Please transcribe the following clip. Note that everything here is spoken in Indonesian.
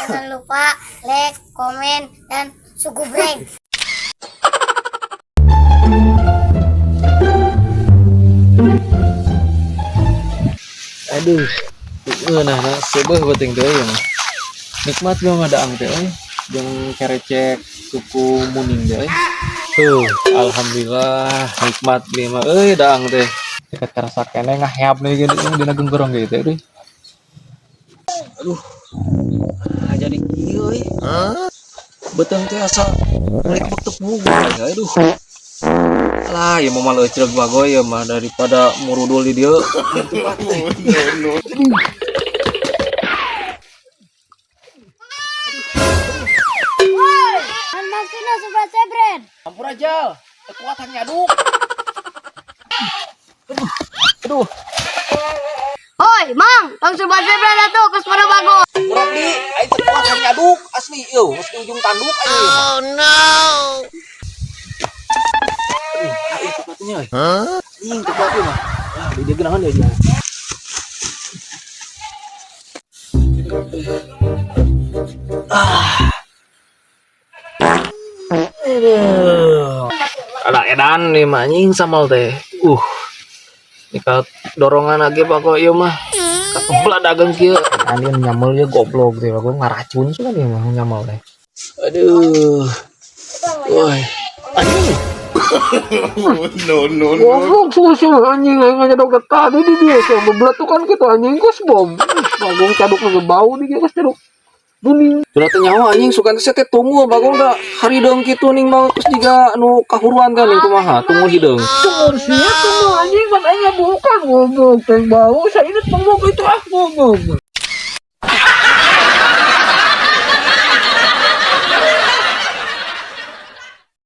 Jangan lupa like, komen, dan subscribe. Aduh, nah sebeuh penting teh ya mah. Nikmat jeung ngadaang teh jeung kerecek suku Muning teh. Tuh, alhamdulillah nikmat ge mah daang teh. Dekat karasa keneh ngaheap nih gini dina genggerong ge teh. Aduh. Jadi kieu euy. Beteng teh asa mulai tepung ya aduh. Alah, ya mah malah cereg bagoy ya mah daripada murudul di dieu. Maksudnya sudah sebret. Ampun aja, kekuatannya aduh. Aduh. Hoi, Mang, tong sudah sebret atuh ke sepeda bagus. Murah beli, aing kekuatannya aduh asli euy, mesti ujung tanduk aing. Oh no. Aing kekuatannya euy. Aing kekuatannya mah. Ah, dia geunangan ya dia. Ada edan nih mah anjing samal teh. Nika dorongan lagi pokok ieu mah. Kapeula dagang kieu. Anjeun nyamel ye goblok teh pokok ngaracun sugan ieu mah nyamel teh. Aduh. Woi. Anjing. No. Goblok susah anjing aing nyadok tadi di dieu teh beblatukan kitu anjing geus bom. Bagong caduk lagi bau di geus caduk. Buning. Sudah teh nyawa anjing sukan teh teh tunggu bagong da harideung kitu ning mah terus jiga anu kahuruan kan ning kumaha tunggu hideung. Tunggu sia tunggu anjing kan aya bukan goblok teh bau saya ini tunggu itu goblok.